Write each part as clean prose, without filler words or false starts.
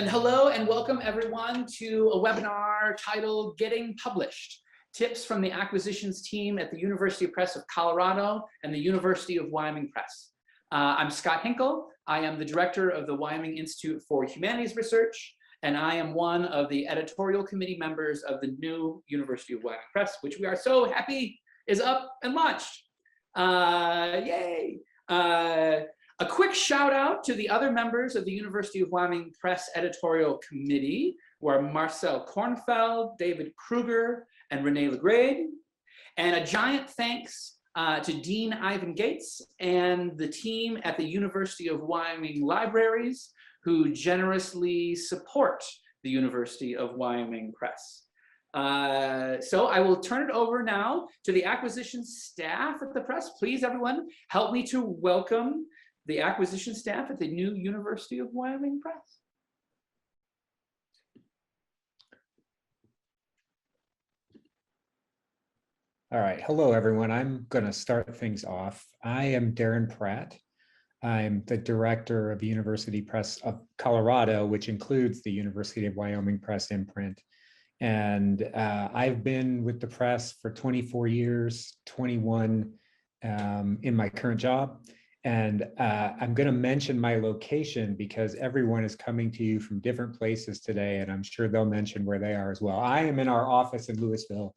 Then hello and welcome everyone to a webinar titled Getting Published, Tips from the Acquisitions Team at the University of Press of Colorado and the University of Wyoming Press. I'm Scott Hinkle. I am the director of the Wyoming Institute for Humanities Research, and I am one of the editorial committee members of the new University of Wyoming Press, which we are so happy is up and launched. Yay! A quick shout out to the other members of the University of Wyoming Press editorial committee, who are Marcel Kornfeld, David Kruger, and Renee Legrade. And a giant thanks to Dean Ivan Gates and the team at the University of Wyoming Libraries, who generously support the University of Wyoming Press. So I will turn it over now to the acquisition staff at the press. Please, everyone, help me to welcome the acquisition staff at the new University of Wyoming Press. All right, hello everyone. I'm going to start things off. I am Darrin Pratt. I'm the director of the University Press of Colorado, which includes the University of Wyoming Press imprint. And I've been with the press for 24 years, 21 in my current job. And I'm going to mention my location because everyone is coming to you from different places today, and I'm sure they'll mention where they are as well. I am in our office in Louisville,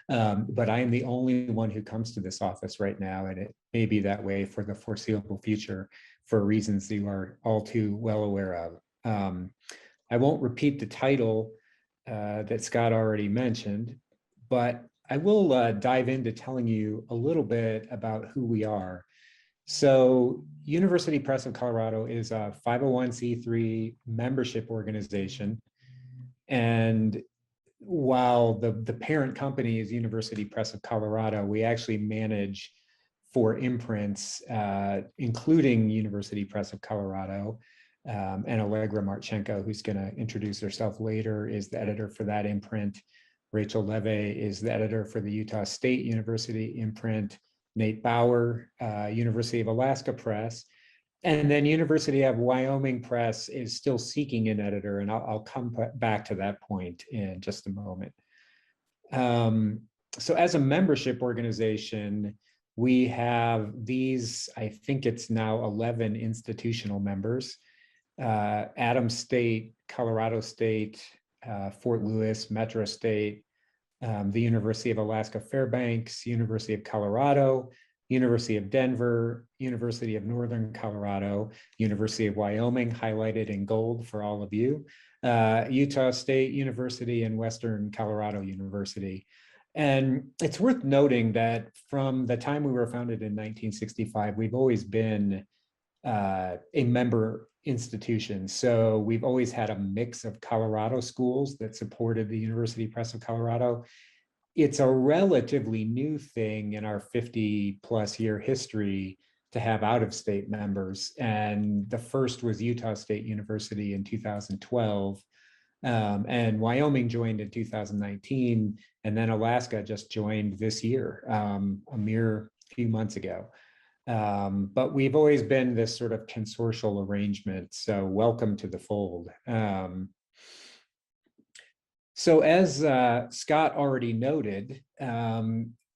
but I am the only one who comes to this office right now, and it may be that way for the foreseeable future for reasons you are all too well aware of. I won't repeat the title that Scott already mentioned, but I will dive into telling you a little bit about who we are. So University Press of Colorado is a 501c3 membership organization. And while the parent company is University Press of Colorado, we actually manage 4 imprints, including University Press of Colorado. And Allegra Martschenko, who's going to introduce herself later, is the editor for that imprint. Rachael Levay is the editor for the Utah State University imprint. Nate Bauer, University of Alaska Press, and then University of Wyoming Press is still seeking an editor, and I'll come back to that point in just a moment. So as a membership organization, we have these, I think it's now 11 institutional members, Adams State, Colorado State, Fort Lewis, Metro State, the University of Alaska Fairbanks, University of Colorado, University of Denver, University of Northern Colorado, University of Wyoming, highlighted in gold for all of you, Utah State University, and Western Colorado University. And it's worth noting that from the time we were founded in 1965, we've always been a member institution. So we've always had a mix of Colorado schools that supported the University Press of Colorado. It's a relatively new thing in our 50+ year history to have out-of-state members. And the first was Utah State University in 2012. And Wyoming joined in 2019. And then Alaska just joined this year, a mere few months ago. But we've always been this sort of consortial arrangement. So welcome to the fold. So as Scott already noted,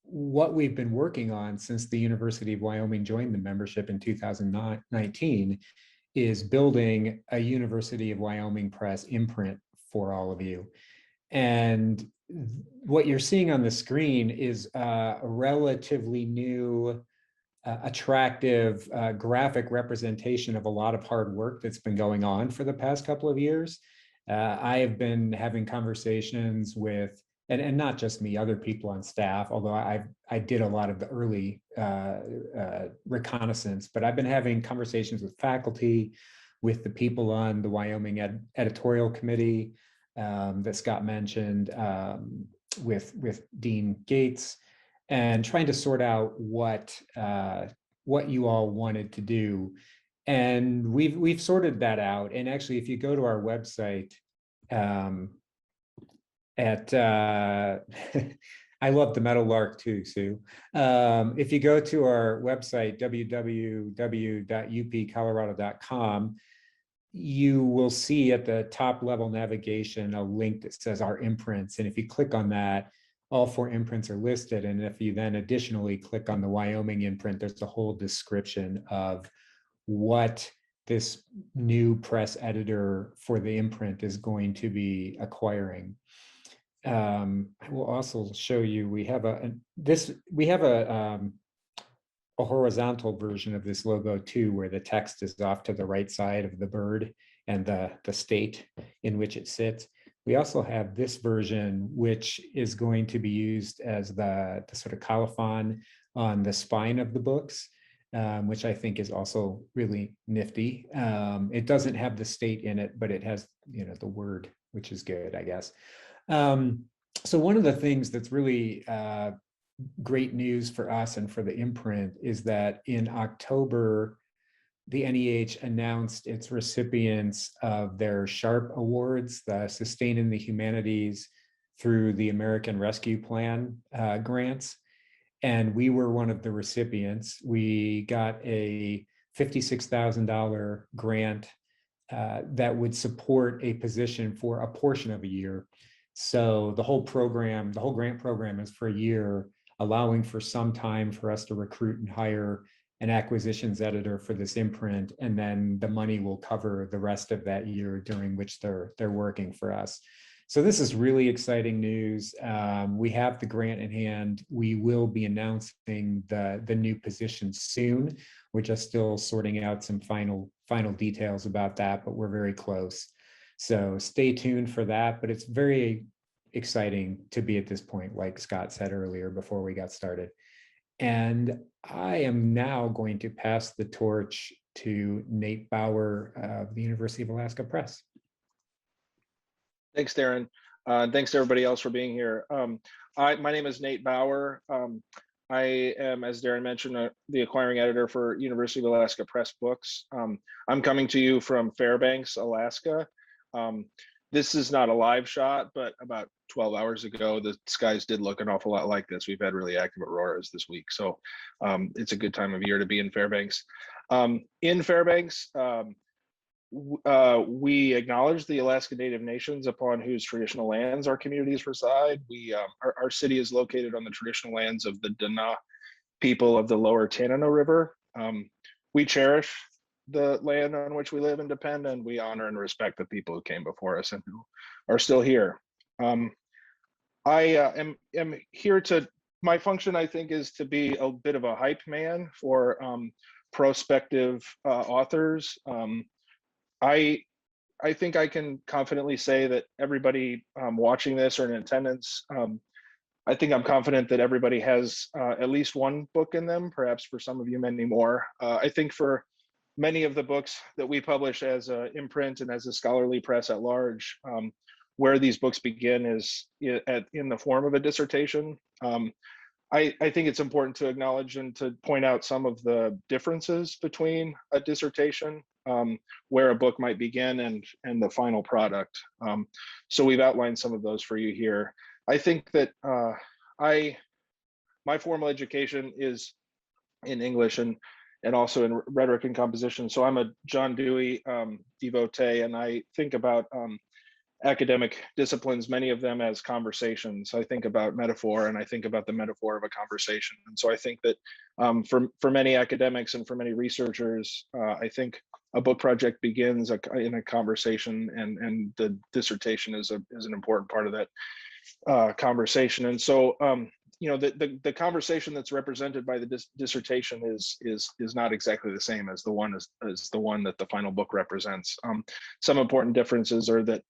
what we've been working on since the University of Wyoming joined the membership in 2019 is building a University of Wyoming Press imprint for all of you. And what you're seeing on the screen is a relatively new, attractive graphic representation of a lot of hard work that's been going on for the past couple of years. I have been having conversations with, and not just me, other people on staff, although I did a lot of the early reconnaissance, but I've been having conversations with faculty, with the people on the Wyoming editorial committee that Scott mentioned, with Dean Gates, and trying to sort out what you all wanted to do. And we've sorted that out. And actually, if you go to our website I love the meadowlark too, Sue. If you go to our website, www.uppcolorado.com, you will see at the top level navigation a link that says our imprints. And if you click on that, all 4 imprints are listed. And if you then additionally click on the Wyoming imprint, there's a whole description of what this new press editor for the imprint is going to be acquiring. I will also show you, we have a horizontal version of this logo too, where the text is off to the right side of the bird and the state in which it sits. We also have this version, which is going to be used as the sort of colophon on the spine of the books, which I think is also really nifty. It doesn't have the state in it, but it has, the word, which is good, I guess. So one of the things that's really great news for us and for the imprint is that in October, the NEH announced its recipients of their SHARP Awards, the Sustain in the Humanities through the American Rescue Plan grants. And we were one of the recipients. We got a $56,000 grant that would support a position for a portion of a year. So the whole program, the whole grant program is for a year, allowing for some time for us to recruit and hire an acquisitions editor for this imprint, and then the money will cover the rest of that year during which they're working for us. So this is really exciting news. We have the grant in hand. We will be announcing the new position soon. We're just still sorting out some final details about that, but we're very close. So stay tuned for that, but it's very exciting to be at this point, like Scott said earlier before we got started. And I am now going to pass the torch to Nate Bauer of the University of Alaska Press. Thanks, Darrin. Thanks to everybody else for being here. My name is Nate Bauer. I am, as Darrin mentioned, the acquiring editor for University of Alaska Press books. I'm coming to you from Fairbanks, Alaska. This is not a live shot, but about 12 hours ago, the skies did look an awful lot like this. We've had really active auroras this week, so it's a good time of year to be in Fairbanks. In Fairbanks, we acknowledge the Alaska Native Nations upon whose traditional lands our communities reside. Our city is located on the traditional lands of the Dana people of the lower Tanana River. We cherish the land on which we live and depend, and we honor and respect the people who came before us and who are still here. I am here to, my function, I think, is to be a bit of a hype man for prospective authors. I think I can confidently say that everybody watching this or in attendance, I think I'm confident that everybody has at least one book in them, perhaps for some of you, many more. I think for many of the books that we publish as an imprint and as a scholarly press at large, where these books begin is in the form of a dissertation. I think it's important to acknowledge and to point out some of the differences between a dissertation, where a book might begin and the final product. So we've outlined some of those for you here. I think that my formal education is in English and also in rhetoric and composition. So I'm a John Dewey devotee, and I think about academic disciplines, many of them as conversations. I think about metaphor, and I think about the metaphor of a conversation. And so I think that for many academics and for many researchers, I think a book project begins in a conversation, and the dissertation is an important part of that conversation. And so the conversation that's represented by the dissertation is not exactly the same as the one that the final book represents. Some important differences are that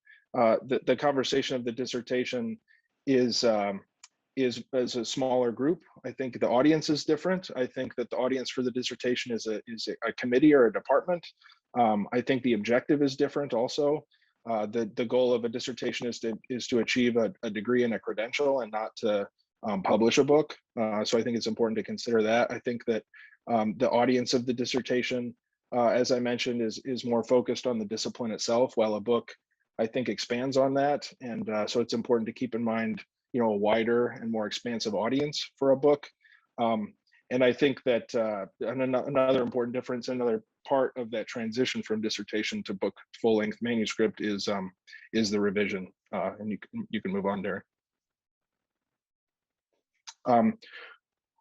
the conversation of the dissertation is as a smaller group. I think the audience is different. I think that the audience for the dissertation is a committee or a department. I think the objective is different also. The goal of a dissertation is to achieve a degree and a credential, and not to publish a book. So I think it's important to consider that. I think that the audience of the dissertation, as I mentioned, is more focused on the discipline itself, while a book, I think, expands on that. And so it's important to keep in mind, a wider and more expansive audience for a book. And I think that another important difference, another part of that transition from dissertation to book full-length manuscript is the revision. And you can move on there.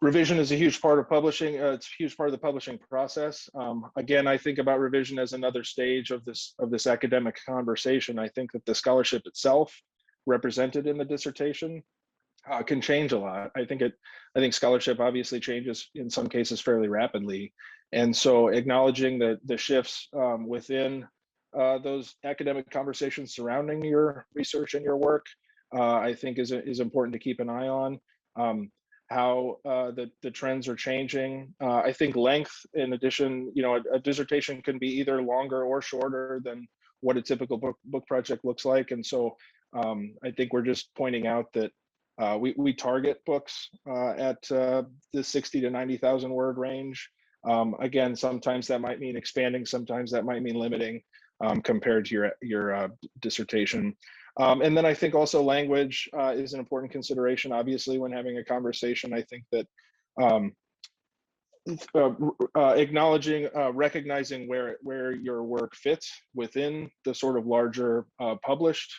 Revision is a huge part of publishing. It's a huge part of the publishing process. Again, I think about revision as another stage of this academic conversation. I think that the scholarship itself, represented in the dissertation, can change a lot. I think scholarship obviously changes in some cases fairly rapidly, and so acknowledging the shifts within those academic conversations surrounding your research and your work, I think is important to keep an eye on. How the trends are changing. I think length, in addition, a dissertation can be either longer or shorter than what a typical book project looks like, and so I think we're just pointing out that we target books at the 60 to 90,000 word range. Again, sometimes that might mean expanding, sometimes that might mean limiting compared to your dissertation. And then I think also language is an important consideration. Obviously, when having a conversation, I think that acknowledging, recognizing where your work fits within the sort of larger published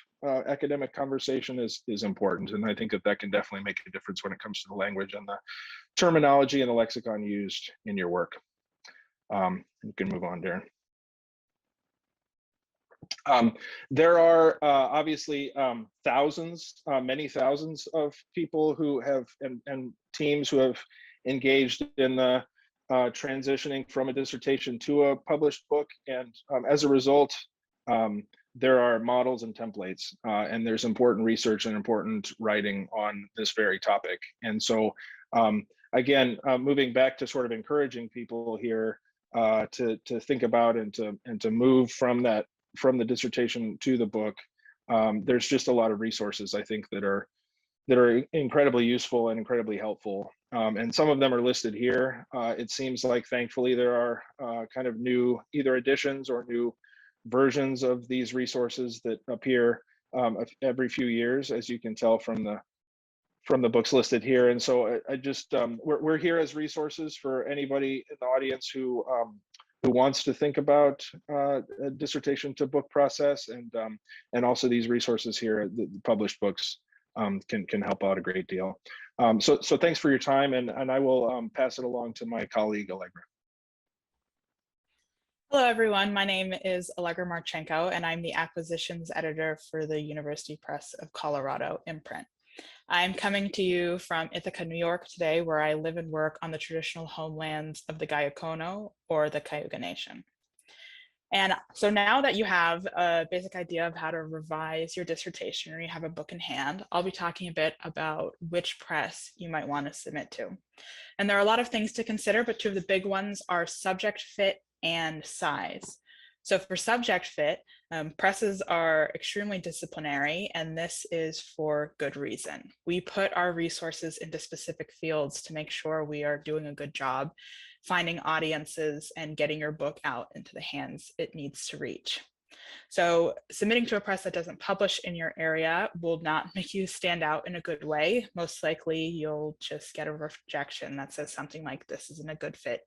academic conversation is important. And I think that can definitely make a difference when it comes to the language and the terminology and the lexicon used in your work. You can move on, Darrin. There are obviously many thousands of people who have and teams who have engaged in the transitioning from a dissertation to a published book, and as a result, there are models and templates, and there's important research and important writing on this very topic. And so, again, moving back to sort of encouraging people here to think about and to move from the dissertation to the book, there's just a lot of resources, I think, that are incredibly useful and incredibly helpful. And some of them are listed here. It seems like, thankfully, there are kind of new either editions or new versions of these resources that appear every few years, as you can tell from the books listed here. And so I just we're here as resources for anybody in the audience who wants to think about a dissertation to book process, and also these resources here, the published books, can help out a great deal. So thanks for your time, and I will pass it along to my colleague Allegra. Hello, everyone. My name is Allegra Martschenko, and I'm the acquisitions editor for the University Press of Colorado imprint. I'm coming to you from Ithaca, New York today, where I live and work on the traditional homelands of the Gayacono, or the Cayuga Nation. And so now that you have a basic idea of how to revise your dissertation, or you have a book in hand, I'll be talking a bit about which press you might want to submit to. And there are a lot of things to consider, but two of the big ones are subject fit and size. So for subject fit, presses are extremely disciplinary, and this is for good reason. We put our resources into specific fields to make sure we are doing a good job finding audiences and getting your book out into the hands it needs to reach. So submitting to a press that doesn't publish in your area will not make you stand out in a good way. Most likely you'll just get a rejection that says something like, "This isn't a good fit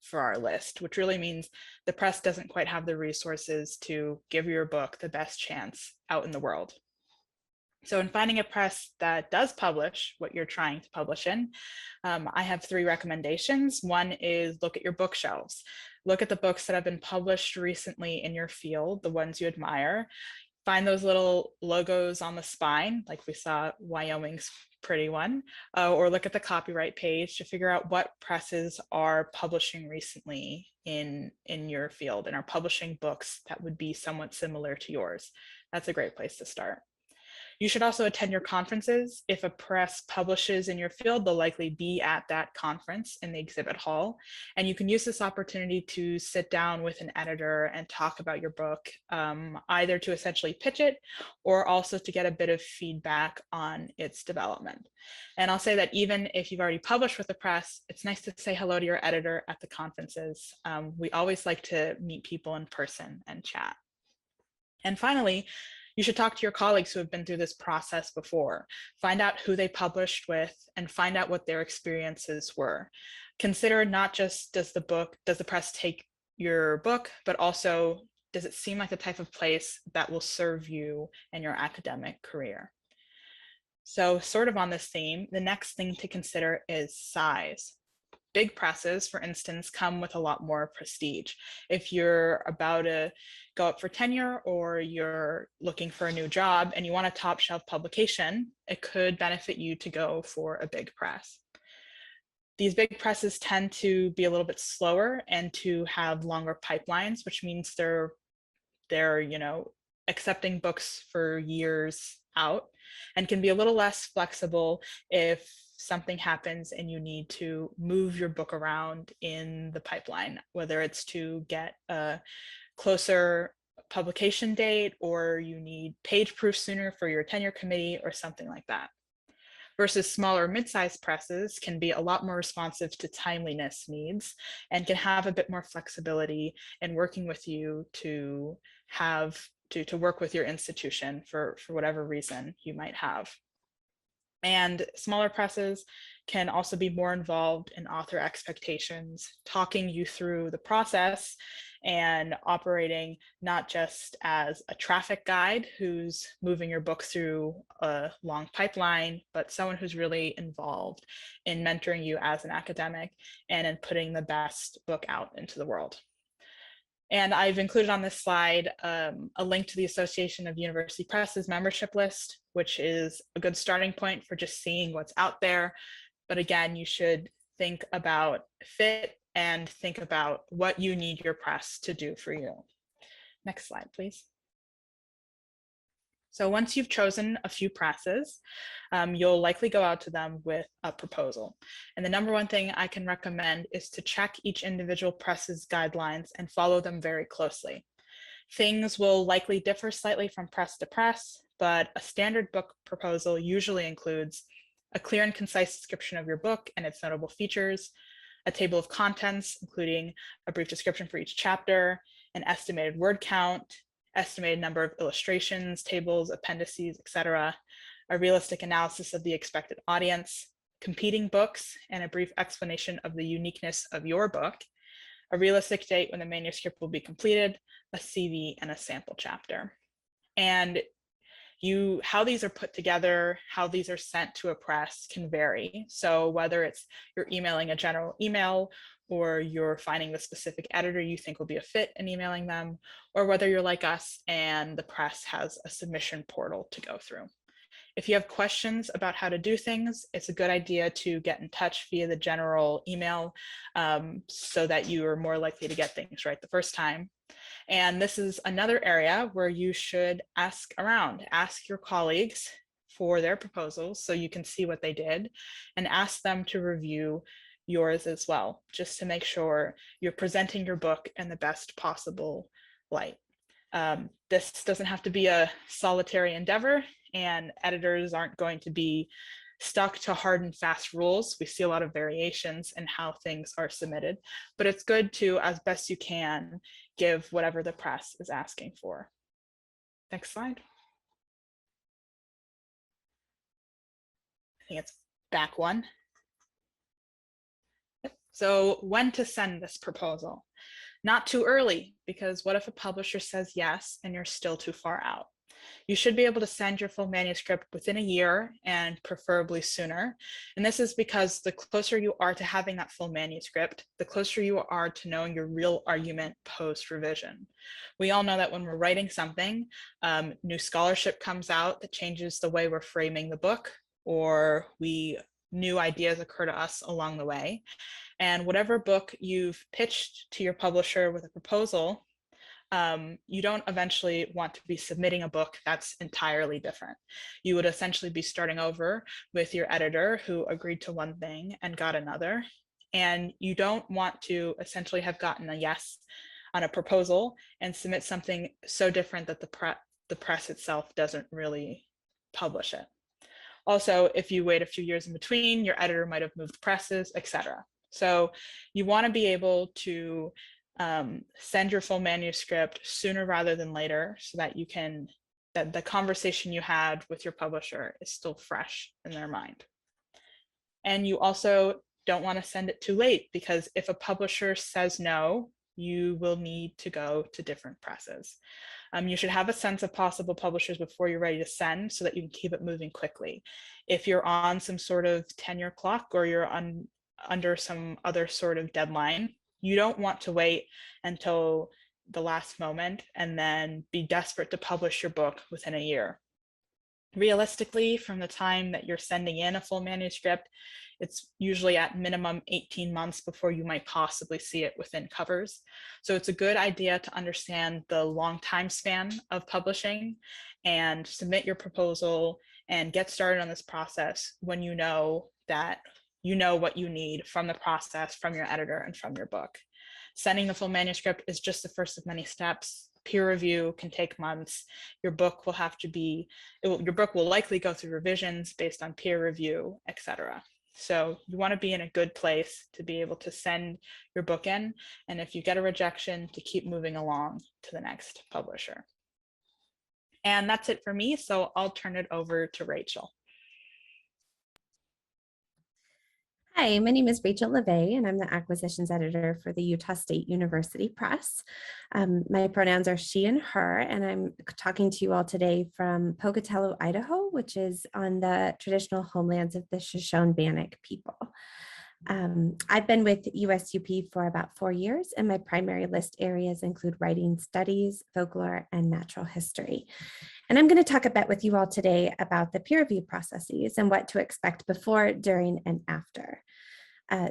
for our list," which really means the press doesn't quite have the resources to give your book the best chance out in the world. So in finding a press that does publish what you're trying to publish in, I have three recommendations. One is look at your bookshelves. Look at the books that have been published recently in your field, the ones you admire. Find those little logos on the spine, like we saw Wyoming's pretty one, or look at the copyright page to figure out what presses are publishing recently in your field and are publishing books that would be somewhat similar to yours. That's a great place to start. You should also attend your conferences. If a press publishes in your field, they'll likely be at that conference in the exhibit hall. And you can use this opportunity to sit down with an editor and talk about your book, either to essentially pitch it or also to get a bit of feedback on its development. And I'll say that even if you've already published with the press, it's nice to say hello to your editor at the conferences. We always like to meet people in person and chat. And finally, you should talk to your colleagues who have been through this process before. Find out who they published with and find out what their experiences were. Consider not just does the press take your book, but also does it seem like the type of place that will serve you in your academic career? So sort of on this theme, the next thing to consider is size. Big presses, for instance, come with a lot more prestige. If you're about to go up for tenure or you're looking for a new job and you want a top shelf publication, it could benefit you to go for a big press. These big presses tend to be a little bit slower and to have longer pipelines, which means they're accepting books for years out, and can be a little less flexible if something happens and you need to move your book around in the pipeline, whether it's to get a closer publication date or you need page proof sooner for your tenure committee or something like that. Versus smaller mid-sized presses can be a lot more responsive to timeliness needs and can have a bit more flexibility in working with you to work with your institution for whatever reason you might have. And smaller presses can also be more involved in author expectations, talking you through the process and operating not just as a traffic guide who's moving your book through a long pipeline, but someone who's really involved in mentoring you as an academic and in putting the best book out into the world. And I've included on this slide a link to the Association of University Presses membership list, which is a good starting point for just seeing what's out there. But again, you should think about fit and think about what you need your press to do for you. Next slide, please. So once you've chosen a few presses, you'll likely go out to them with a proposal. And the number one thing I can recommend is to check each individual press's guidelines and follow them very closely. Things will likely differ slightly from press to press, but a standard book proposal usually includes a clear and concise description of your book and its notable features, a table of contents, including a brief description for each chapter, an estimated word count, estimated number of illustrations, tables, appendices, etc., a realistic analysis of the expected audience, competing books, and a brief explanation of the uniqueness of your book, a realistic date when the manuscript will be completed, a CV, and a sample chapter. And how these are put together, how these are sent to a press can vary. So whether it's you're emailing a general email or you're finding the specific editor you think will be a fit and emailing them, or whether you're like us and the press has a submission portal to go through. If you have questions about how to do things, it's a good idea to get in touch via the general email so that you are more likely to get things right the first time. And this is another area where you should ask around, ask your colleagues for their proposals so you can see what they did, and ask them to review yours as well, just to make sure you're presenting your book in the best possible light. This doesn't have to be a solitary endeavor, and editors aren't going to be stuck to hard and fast rules. We see a lot of variations in how things are submitted, but it's good to, as best you can, give whatever the press is asking for. Next slide. I think it's back one. So when to send this proposal? Not too early, because what if a publisher says yes and you're still too far out? You should be able to send your full manuscript within a year and preferably sooner. And this is because the closer you are to having that full manuscript, the closer you are to knowing your real argument post-revision. We all know that when we're writing something, new scholarship comes out that changes the way we're framing the book, or new ideas occur to us along the way. And whatever book you've pitched to your publisher with a proposal, you don't eventually want to be submitting a book that's entirely different. You would essentially be starting over with your editor who agreed to one thing and got another. And you don't want to essentially have gotten a yes on a proposal and submit something so different that the press itself doesn't really publish it. Also, if you wait a few years in between, your editor might have moved presses, etc. So you want to be able to send your full manuscript sooner rather than later, so that that the conversation you had with your publisher is still fresh in their mind. And you also don't want to send it too late, because if a publisher says no, you will need to go to different presses. You should have a sense of possible publishers before you're ready to send, so that you can keep it moving quickly. If you're on some sort of tenure clock, or you're under some other sort of deadline, you don't want to wait until the last moment and then be desperate to publish your book within a year. Realistically, from the time that you're sending in a full manuscript, it's usually at minimum 18 months before you might possibly see it within covers. So it's a good idea to understand the long time span of publishing and submit your proposal and get started on this process when you know that you know what you need from the process, from your editor, and from your book. Sending the full manuscript is just the first of many steps. Peer review can take months. Your book will have to be, your book will likely go through revisions based on peer review, etc. So you want to be in a good place to be able to send your book in, and if you get a rejection, to keep moving along to the next publisher. And that's it for me, so I'll turn it over to Rachel. Hi, my name is Rachael Levay, and I'm the acquisitions editor for the Utah State University Press. My pronouns are she and her, and I'm talking to you all today from Pocatello, Idaho, which is on the traditional homelands of the Shoshone-Bannock people. I've been with USUP for about 4 years, and my primary list areas include writing studies, folklore, and natural history. And I'm going to talk a bit with you all today about the peer review processes and what to expect before, during, and after.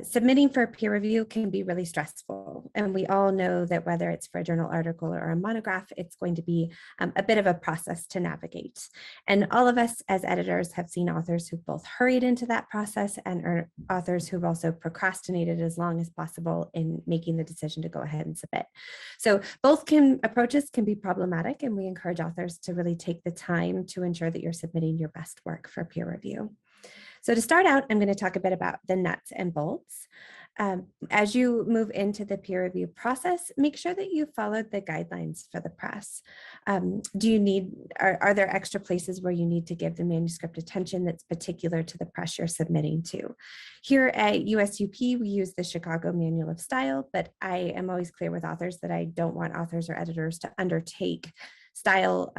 Submitting for peer review can be really stressful, and we all know that whether it's for a journal article or a monograph, it's going to be a bit of a process to navigate. And all of us as editors have seen authors who've both hurried into that process and authors who've also procrastinated as long as possible in making the decision to go ahead and submit. So both approaches can be problematic, and we encourage authors to really take the time to ensure that you're submitting your best work for peer review. So to start out, I'm going to talk a bit about the nuts and bolts. As you move into the peer review process, make sure that you followed the guidelines for the press. Are there extra places where you need to give the manuscript attention that's particular to the press you're submitting to? Here at USUP, we use the Chicago Manual of Style, but I am always clear with authors that I don't want authors or editors to undertake style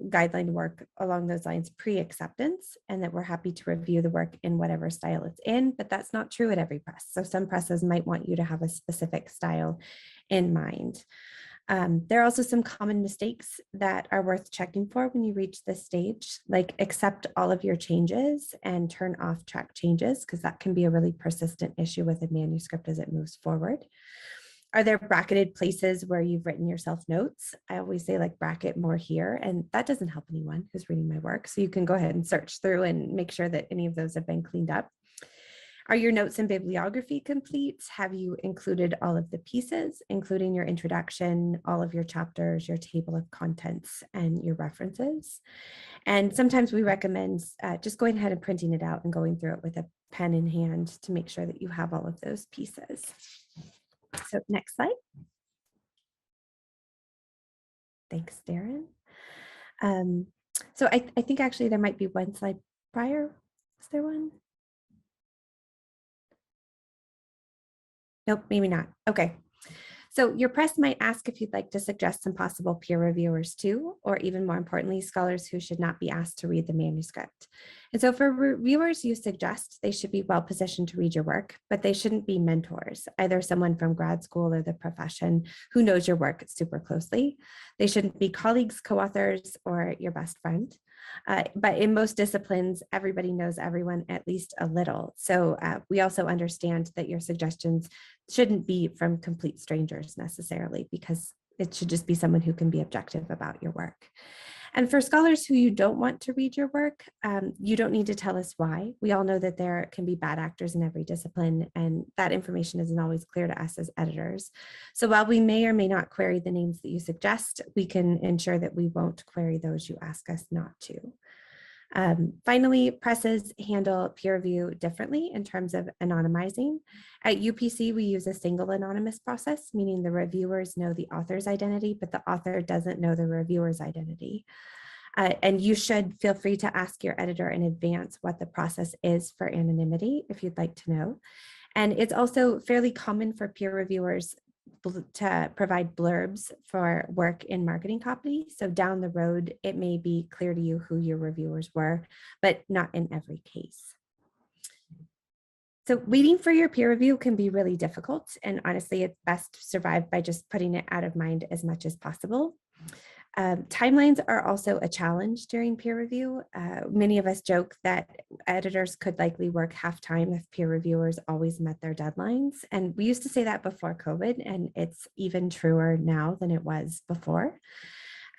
guideline work along those lines pre-acceptance, and that we're happy to review the work in whatever style it's in, but that's not true at every press. So some presses might want you to have a specific style in mind. There are also some common mistakes that are worth checking for when you reach this stage, like accept all of your changes and turn off track changes, because that can be a really persistent issue with a manuscript as it moves forward. Are there bracketed places where you've written yourself notes? I always say like bracket more here, and that doesn't help anyone who's reading my work. So you can go ahead and search through and make sure that any of those have been cleaned up. Are your notes and bibliography complete? Have you included all of the pieces, including your introduction, all of your chapters, your table of contents, and your references? And sometimes we recommend just going ahead and printing it out and going through it with a pen in hand to make sure that you have all of those pieces. So next slide. Thanks, Darrin. So I think actually there might be one slide prior. Is there one? Nope, maybe not. Okay. So your press might ask if you'd like to suggest some possible peer reviewers too, or even more importantly, scholars who should not be asked to read the manuscript. And so for reviewers you suggest, they should be well positioned to read your work, but they shouldn't be mentors, either someone from grad school or the profession who knows your work super closely. They shouldn't be colleagues, co-authors, or your best friend. But in most disciplines, everybody knows everyone at least a little. So we also understand that your suggestions shouldn't be from complete strangers necessarily, because it should just be someone who can be objective about your work. And for scholars who you don't want to read your work, you don't need to tell us why. We all know that there can be bad actors in every discipline, and that information isn't always clear to us as editors. So while we may or may not query the names that you suggest, we can ensure that we won't query those you ask us not to. Finally, presses handle peer review differently in terms of anonymizing. At UPC, we use a single anonymous process, meaning the reviewers know the author's identity, but the author doesn't know the reviewer's identity. And you should feel free to ask your editor in advance what the process is for anonymity if you'd like to know. And it's also fairly common for peer reviewers to provide blurbs for work in marketing copy. So down the road, it may be clear to you who your reviewers were, but not in every case. So waiting for your peer review can be really difficult. And honestly, it's best survived by just putting it out of mind as much as possible. Timelines are also a challenge during peer review. Many of us joke that editors could likely work half time if peer reviewers always met their deadlines. And we used to say that before COVID, and it's even truer now than it was before.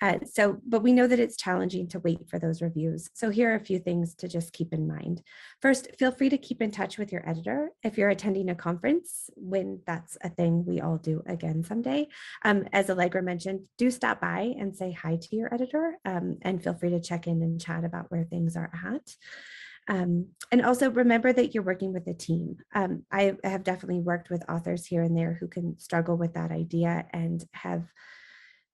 But we know that it's challenging to wait for those reviews. So here are a few things to just keep in mind. First, feel free to keep in touch with your editor. If you're attending a conference, when that's a thing we all do again someday, as Allegra mentioned, do stop by and say hi to your editor, and feel free to check in and chat about where things are at. And also remember that you're working with a team. I have definitely worked with authors here and there who can struggle with that idea and have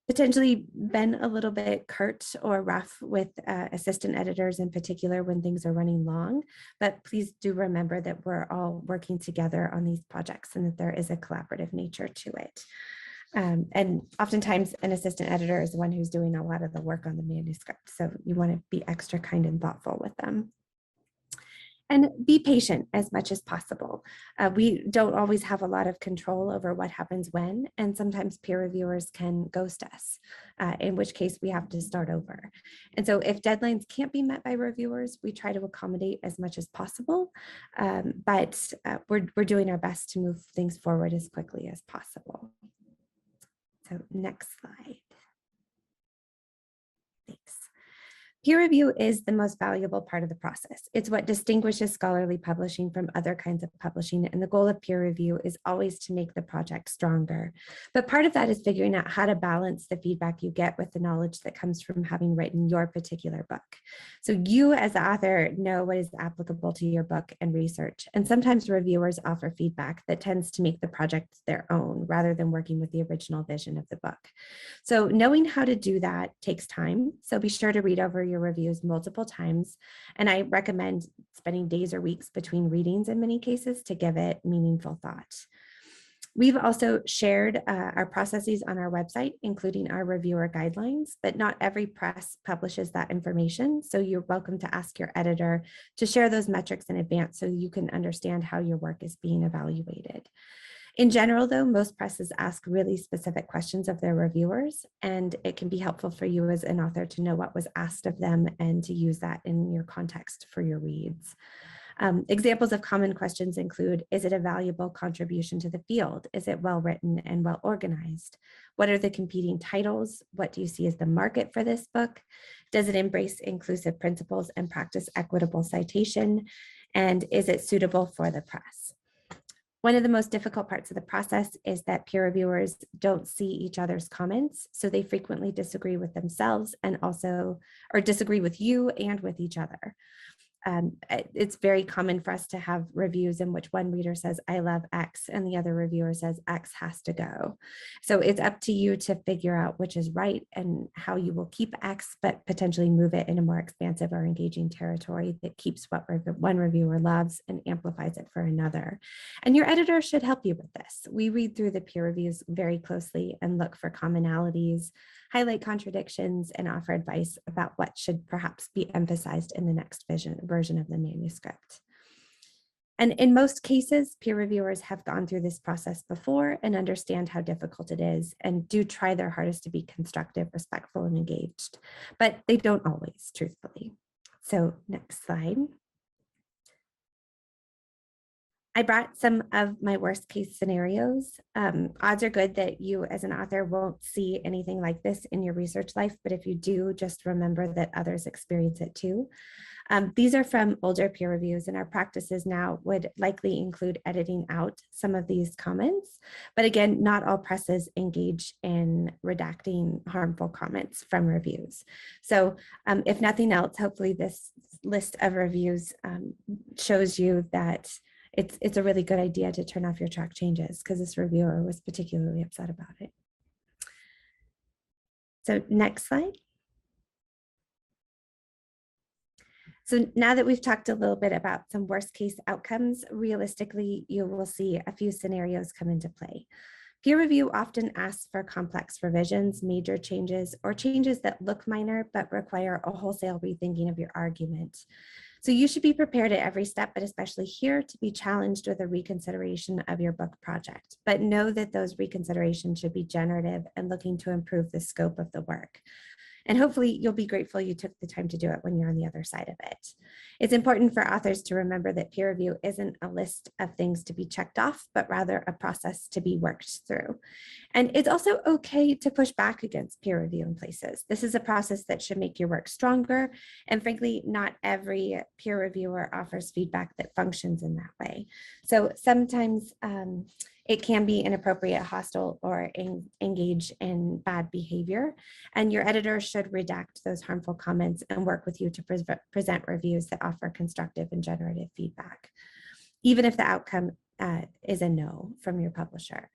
potentially been a little bit curt or rough with assistant editors in particular when things are running long, but please do remember that we're all working together on these projects and that there is a collaborative nature to it. And oftentimes an assistant editor is the one who's doing a lot of the work on the manuscript, so you want to be extra kind and thoughtful with them. And be patient as much as possible. We don't always have a lot of control over what happens when, and sometimes peer reviewers can ghost us, in which case we have to start over. And so if deadlines can't be met by reviewers, we try to accommodate as much as possible, but we're doing our best to move things forward as quickly as possible. So next slide. Thanks. Peer review is the most valuable part of the process. It's what distinguishes scholarly publishing from other kinds of publishing, and the goal of peer review is always to make the project stronger. But part of that is figuring out how to balance the feedback you get with the knowledge that comes from having written your particular book. So you as the author know what is applicable to your book and research, and sometimes reviewers offer feedback that tends to make the project their own rather than working with the original vision of the book. So knowing how to do that takes time, so be sure to read over your reviews multiple times. And I recommend spending days or weeks between readings in many cases to give it meaningful thought. We've also shared our processes on our website, including our reviewer guidelines, but not every press publishes that information. So you're welcome to ask your editor to share those metrics in advance so you can understand how your work is being evaluated. In general, though, most presses ask really specific questions of their reviewers, and it can be helpful for you as an author to know what was asked of them and to use that in your context for your reads. Examples of common questions include, is it a valuable contribution to the field? Is it well written and well organized? What are the competing titles? What do you see as the market for this book? Does it embrace inclusive principles and practice equitable citation? And is it suitable for the press? One of the most difficult parts of the process is that peer reviewers don't see each other's comments, so they frequently disagree with themselves and also, or disagree with you and with each other. It's very common for us to have reviews in which one reader says, I love X, and the other reviewer says, X has to go. So it's up to you to figure out which is right and how you will keep X, but potentially move it in a more expansive or engaging territory that keeps what one reviewer loves and amplifies it for another. And your editor should help you with this. We read through the peer reviews very closely and look for commonalities, highlight contradictions, and offer advice about what should perhaps be emphasized in the next version of the manuscript. And in most cases, peer reviewers have gone through this process before and understand how difficult it is and do try their hardest to be constructive, respectful, and engaged, but they don't always, truthfully. So next slide. I brought some of my worst case scenarios. Odds are good that you as an author won't see anything like this in your research life, but if you do, just remember that others experience it too. These are from older peer reviews, and our practices now would likely include editing out some of these comments. But again, not all presses engage in redacting harmful comments from reviews. So if nothing else, hopefully this list of reviews shows you that it's a really good idea to turn off your track changes, because this reviewer was particularly upset about it. So next slide. So now that we've talked a little bit about some worst case outcomes, realistically, you will see a few scenarios come into play. Peer review often asks for complex revisions, major changes, or changes that look minor but require a wholesale rethinking of your argument. So you should be prepared at every step, but especially here, to be challenged with a reconsideration of your book project. But know that those reconsiderations should be generative and looking to improve the scope of the work. And hopefully you'll be grateful you took the time to do it when you're on the other side of it. It's important for authors to remember that peer review isn't a list of things to be checked off, but rather a process to be worked through. And it's also okay to push back against peer review in places. This is a process that should make your work stronger. And frankly, not every peer reviewer offers feedback that functions in that way. So sometimes it can be inappropriate, hostile, or engage in bad behavior. And your editor should redact those harmful comments and work with you to present reviews that offer constructive and generative feedback, even if the outcome is a no from your publisher.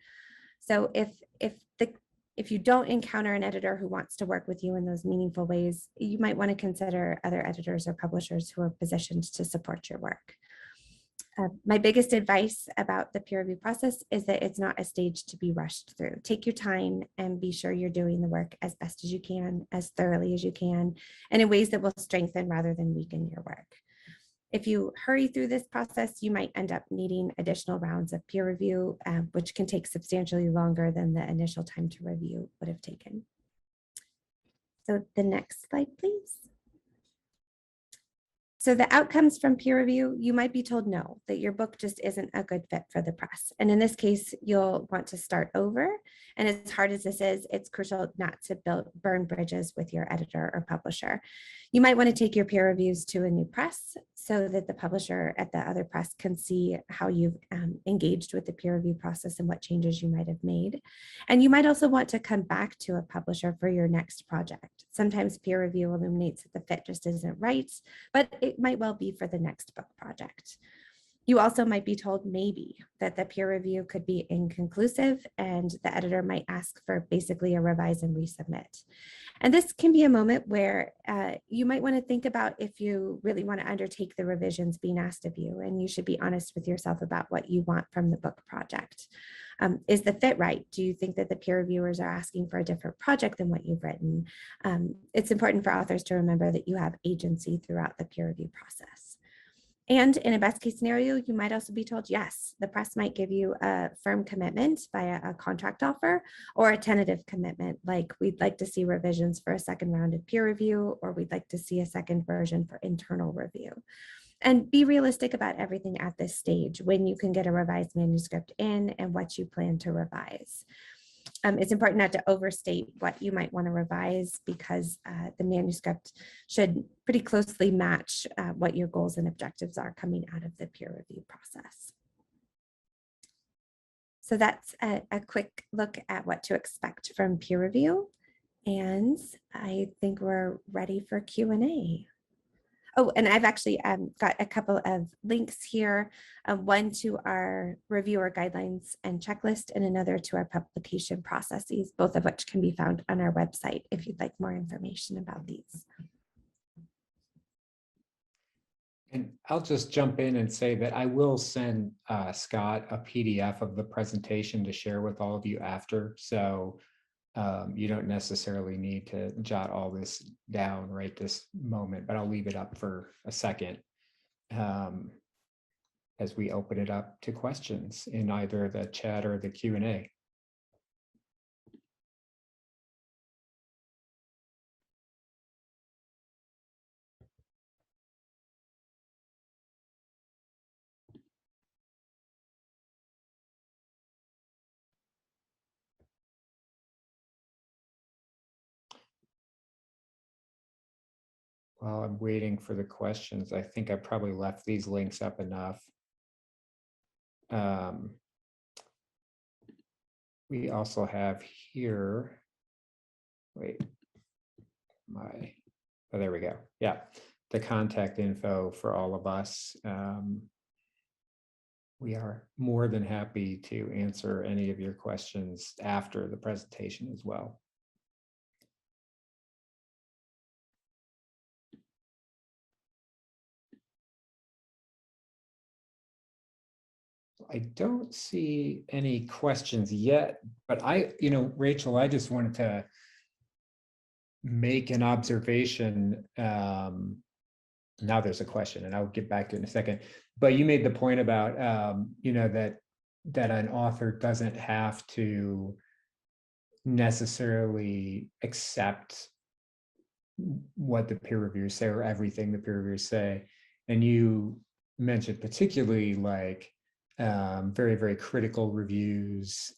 So if you don't encounter an editor who wants to work with you in those meaningful ways, you might want to consider other editors or publishers who are positioned to support your work. My biggest advice about the peer review process is that it's not a stage to be rushed through. Take your time and be sure you're doing the work as best as you can, as thoroughly as you can, and in ways that will strengthen rather than weaken your work. If you hurry through this process, you might end up needing additional rounds of peer review, which can take substantially longer than the initial time to review would have taken. So the next slide, please. So the outcomes from peer review, you might be told no, that your book just isn't a good fit for the press. And in this case, you'll want to start over. And as hard as this is, it's crucial not to burn bridges with your editor or publisher. You might want to take your peer reviews to a new press so that the publisher at the other press can see how you've engaged with the peer review process and what changes you might have made. And you might also want to come back to a publisher for your next project. Sometimes peer review illuminates that the fit just isn't right, but it might well be for the next book project. You also might be told maybe that the peer review could be inconclusive and the editor might ask for basically a revise and resubmit. And this can be a moment where you might want to think about if you really want to undertake the revisions being asked of you, and you should be honest with yourself about what you want from the book project. Is the fit right? Do you think that the peer reviewers are asking for a different project than what you've written? It's important for authors to remember that you have agency throughout the peer review process. And in a best case scenario, you might also be told, yes, the press might give you a firm commitment via a contract offer or a tentative commitment, like we'd like to see revisions for a second round of peer review, or we'd like to see a second version for internal review. And be realistic about everything at this stage, when you can get a revised manuscript in and what you plan to revise. It's important not to overstate what you might want to revise, because the manuscript should pretty closely match what your goals and objectives are coming out of the peer review process. So that's a quick look at what to expect from peer review. And I think we're ready for Q&A. Oh, and I've actually got a couple of links here, one to our reviewer guidelines and checklist, and another to our publication processes, both of which can be found on our website if you'd like more information about these. And I'll just jump in and say that I will send Scott a PDF of the presentation to share with all of you after. So you don't necessarily need to jot all this down right this moment, but I'll leave it up for a second as we open it up to questions in either the chat or the Q&A. While I'm waiting for the questions, I think I probably left these links up enough. We also have here, wait, oh, there we go. Yeah, the contact info for all of us. We are more than happy to answer any of your questions after the presentation as well. I don't see any questions yet, but Rachel, I just wanted to make an observation. Now there's a question, and I'll get back to it in a second. But you made the point about, that an author doesn't have to necessarily accept what the peer reviewers say or everything the peer reviewers say. And you mentioned particularly like very, very critical reviews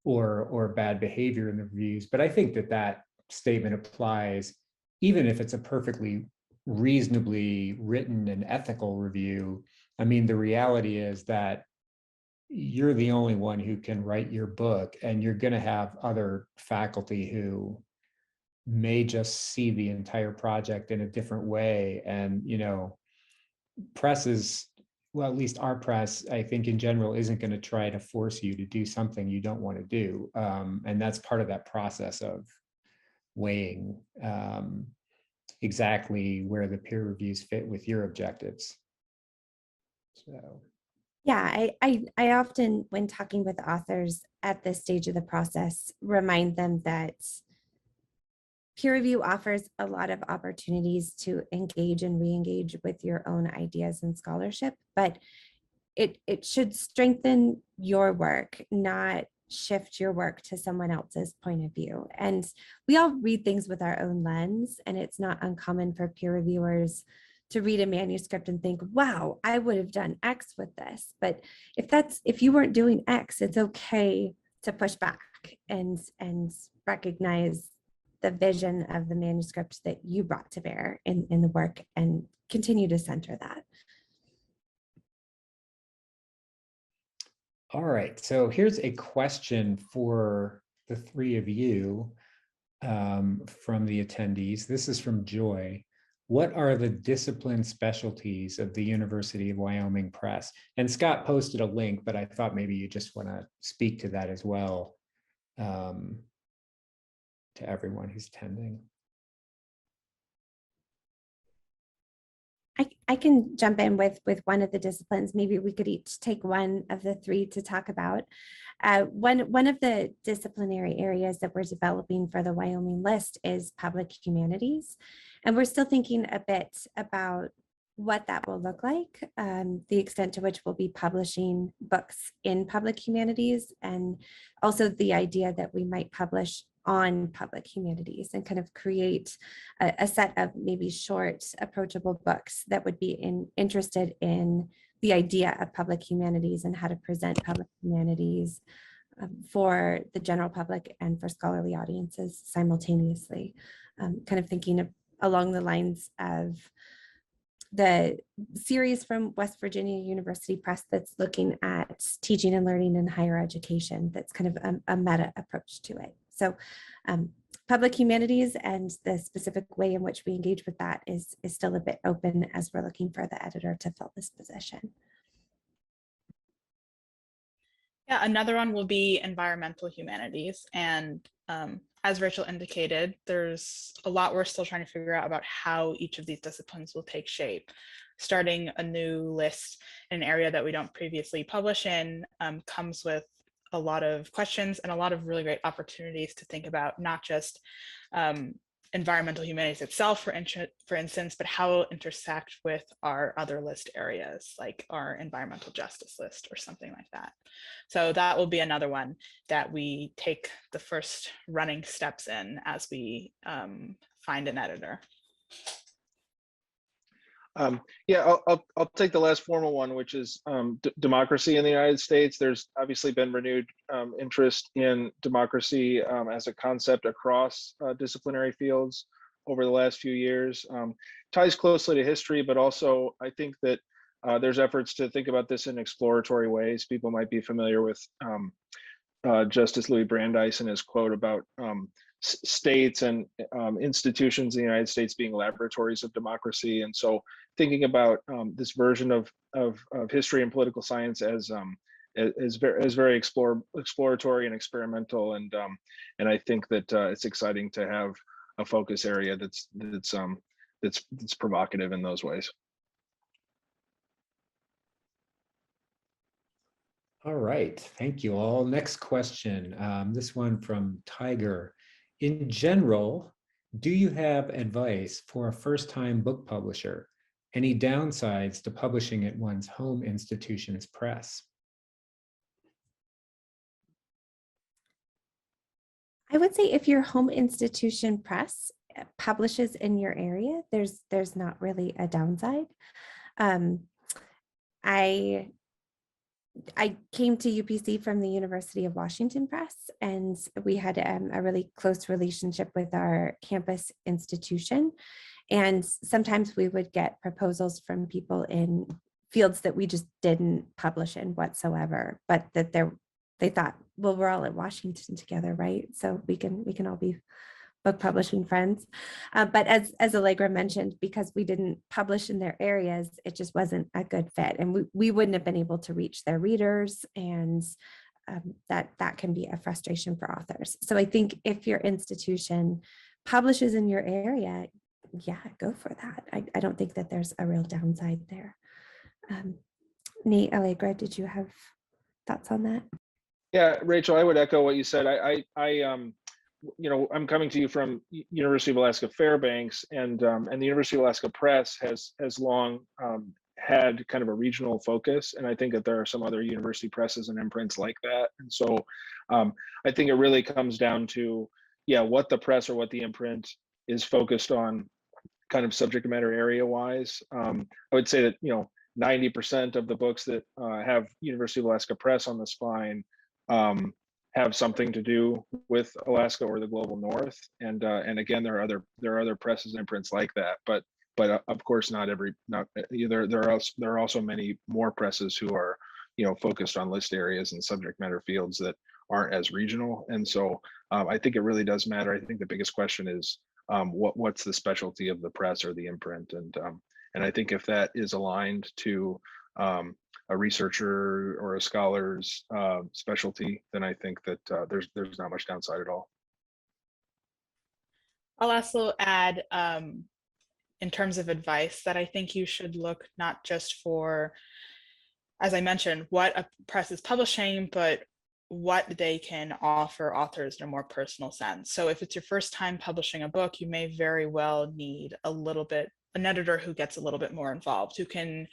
or bad behavior in the reviews. But I think that statement applies even if it's a perfectly reasonably written and ethical review. I mean, the reality is that you're the only one who can write your book, and you're going to have other faculty who may just see the entire project in a different way. And, presses, well, at least our press, I think in general, isn't going to try to force you to do something you don't want to do. And that's part of that process of weighing exactly where the peer reviews fit with your objectives. So. Yeah, I often, when talking with authors at this stage of the process, remind them that peer review offers a lot of opportunities to engage and re-engage with your own ideas and scholarship, but it should strengthen your work, not shift your work to someone else's point of view. And we all read things with our own lens, and it's not uncommon for peer reviewers to read a manuscript and think, wow, I would have done X with this. But if you weren't doing X, it's okay to push back and recognize the vision of the manuscript that you brought to bear in the work, and continue to center that. All right, so here's a question for the three of you from the attendees. This is from Joy. What are the discipline specialties of the University of Wyoming Press? And Scott posted a link, but I thought maybe you just want to speak to that as well, to everyone who's attending. I can jump in with one of the disciplines. Maybe we could each take one of the three to talk about. One of the disciplinary areas that we're developing for the Wyoming list is public humanities. And we're still thinking a bit about what that will look like, the extent to which we'll be publishing books in public humanities, and also the idea that we might publish on public humanities and kind of create a set of maybe short, approachable books that would be interested in the idea of public humanities and how to present public humanities for the general public and for scholarly audiences simultaneously. Kind of thinking along the lines of the series from West Virginia University Press that's looking at teaching and learning in higher education. That's kind of a meta approach to it. So public humanities and the specific way in which we engage with that is still a bit open as we're looking for the editor to fill this position. Yeah, another one will be environmental humanities. And as Rachel indicated, there's a lot we're still trying to figure out about how each of these disciplines will take shape. Starting a new list in an area that we don't previously publish in comes with a lot of questions and a lot of really great opportunities to think about not just environmental humanities itself, for instance, but how it will intersect with our other list areas, like our environmental justice list or something like that. So that will be another one that we take the first running steps in as we find an editor. Yeah, I'll take the last formal one, which is democracy in the United States. There's obviously been renewed interest in democracy as a concept across disciplinary fields over the last few years. Ties closely to history, but also I think that there's efforts to think about this in exploratory ways. People might be familiar with Justice Louis Brandeis and his quote about states and institutions in the United States being laboratories of democracy. And so thinking about this version of history and political science as very exploratory and experimental, and I think that it's exciting to have a focus area that's provocative in those ways. All right, thank you all. Next question, this one from Tiger. In general, do you have advice for a first-time book publisher? Any downsides to publishing at one's home institution's press? I would say if your home institution press publishes in your area, there's not really a downside. I came to UPC from the University of Washington Press, and we had a really close relationship with our campus institution. And sometimes we would get proposals from people in fields that we just didn't publish in whatsoever, but that they thought, well, we're all at Washington together, right? So we can all be book publishing friends. But as Allegra mentioned, because we didn't publish in their areas, it just wasn't a good fit. And we wouldn't have been able to reach their readers. And that can be a frustration for authors. So I think if your institution publishes in your area, yeah, go for that. I don't think that there's a real downside there. Nate, Allegra, did you have thoughts on that? Yeah, Rachel, I would echo what you said. I'm coming to you from University of Alaska Fairbanks, and the University of Alaska Press has long had kind of a regional focus, and I think that there are some other university presses and imprints like that. And so I think it really comes down to, what the press or what the imprint is focused on, kind of subject matter area wise. I would say that 90% of the books that have University of Alaska Press on the spine have something to do with Alaska or the global north, and again, there are other presses and imprints like that, but of course there are also many more presses who are focused on list areas and subject matter fields that aren't as regional. And so I think it really does matter. I think the biggest question is what's the specialty of the press or the imprint, and I think if that is aligned to a researcher or a scholar's specialty, then I think that there's not much downside at all. I'll also add, in terms of advice, that I think you should look not just for, as I mentioned, what a press is publishing, but what they can offer authors in a more personal sense. So if it's your first time publishing a book, you may very well need an editor who gets a little bit more involved, who can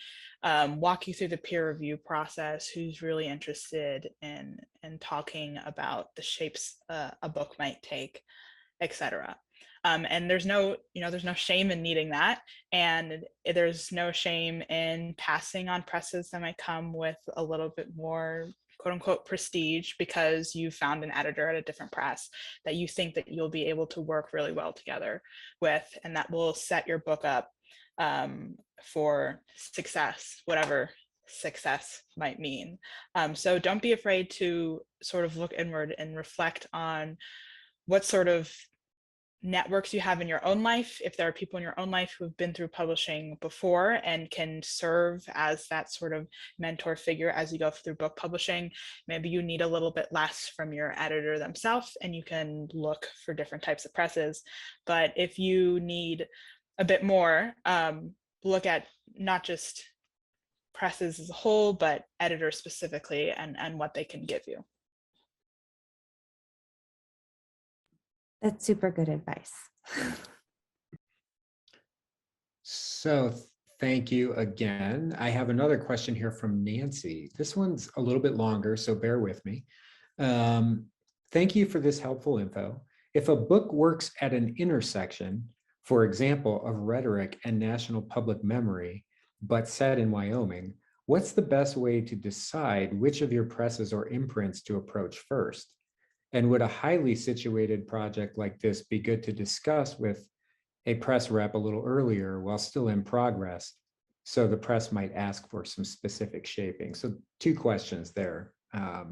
walk you through the peer review process, who's really interested in talking about the shapes a book might take, etc. And there's no shame in needing that, and there's no shame in passing on presses that might come with a little bit more quote unquote prestige because you found an editor at a different press that you think that you'll be able to work really well together with, and that will set your book up for success, whatever success might mean. So don't be afraid to sort of look inward and reflect on what sort of networks you have in your own life. If there are people in your own life who have been through publishing before and can serve as that sort of mentor figure as you go through book publishing, maybe you need a little bit less from your editor themselves and you can look for different types of presses. But if you need a bit more, look at not just presses as a whole, but editors specifically and what they can give you. That's super good advice. So thank you again. I have another question here from Nancy. This one's a little bit longer, so bear with me. Thank you for this helpful info. If a book works at an intersection, for example, of rhetoric and national public memory, but set in Wyoming, what's the best way to decide which of your presses or imprints to approach first? And would a highly situated project like this be good to discuss with a press rep a little earlier while still in progress, so the press might ask for some specific shaping? So 2 questions there. I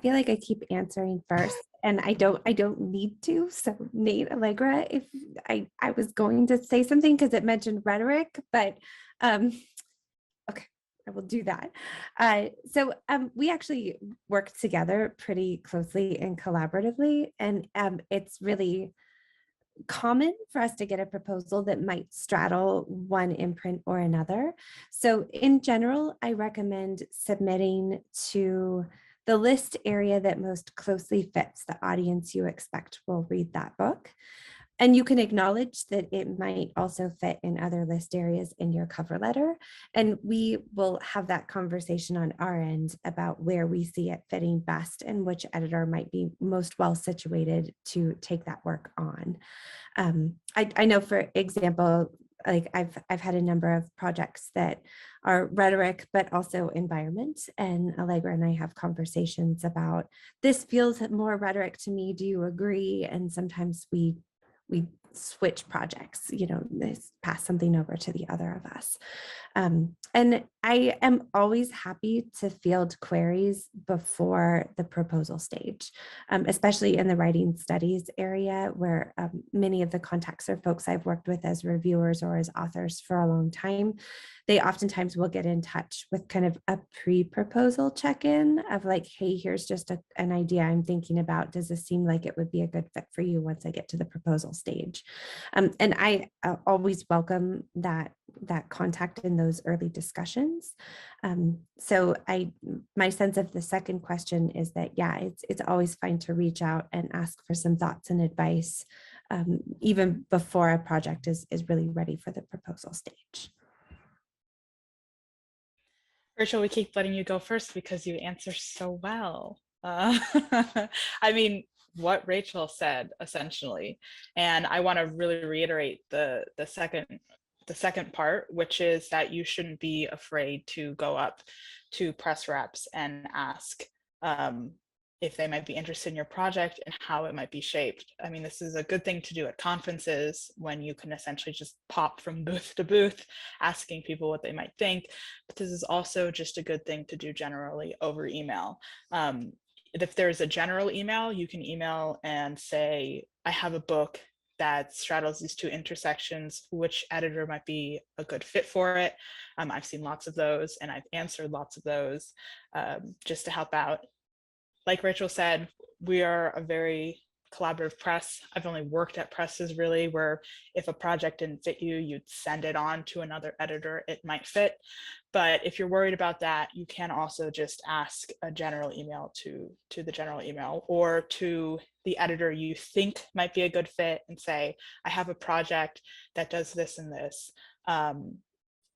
feel like I keep answering first, and I don't need to. So Nate, Allegra, if I was going to say something because it mentioned rhetoric, but okay, I will do that. So we actually work together pretty closely and collaboratively, and it's really common for us to get a proposal that might straddle one imprint or another. So in general, I recommend submitting to the list area that most closely fits the audience you expect will read that book. And you can acknowledge that it might also fit in other list areas in your cover letter. And we will have that conversation on our end about where we see it fitting best and which editor might be most well situated to take that work on. I know, for example, like I've had a number of projects that are rhetoric, but also environment. And Allegra and I have conversations about, this feels more rhetoric to me. Do you agree? And sometimes we switch projects, pass something over to the other of us. And I am always happy to field queries before the proposal stage, especially in the writing studies area, where many of the contacts are folks I've worked with as reviewers or as authors for a long time. They oftentimes will get in touch with kind of a pre-proposal check-in of like, hey, here's just an idea I'm thinking about. Does this seem like it would be a good fit for you once I get to the proposal stage? And I always welcome that contact in those early discussions. So my sense of the second question is that, yeah, it's always fine to reach out and ask for some thoughts and advice, even before a project is really ready for the proposal stage. Rachel, we keep letting you go first because you answer so well. I mean, what Rachel said essentially, and I want to really reiterate the second part, which is that you shouldn't be afraid to go up to press reps and ask if they might be interested in your project and how it might be shaped. I mean, this is a good thing to do at conferences when you can essentially just pop from booth to booth, asking people what they might think. But this is also just a good thing to do generally over email. If there's a general email, you can email and say, I have a book that straddles these two intersections, which editor might be a good fit for it. I've seen lots of those and I've answered lots of those just to help out. Like Rachel said, we are a very collaborative press. I've only worked at presses really where if a project didn't fit you, you'd send it on to another editor, it might fit. But if you're worried about that, you can also just ask a general email to the general email or to the editor you think might be a good fit and say, I have a project that does this and this.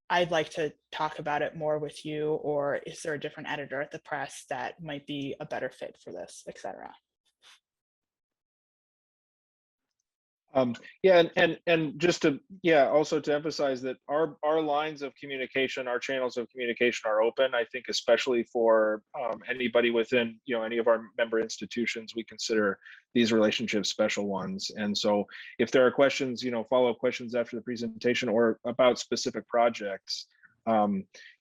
I'd like to talk about it more with you, or is there a different editor at the press that might be a better fit for this, etc. Yeah, and just to also to emphasize that our lines of communication, our channels of communication are open. I think especially for anybody within any of our member institutions, we consider these relationships special ones. And so if there are questions, follow-up questions after the presentation or about specific projects,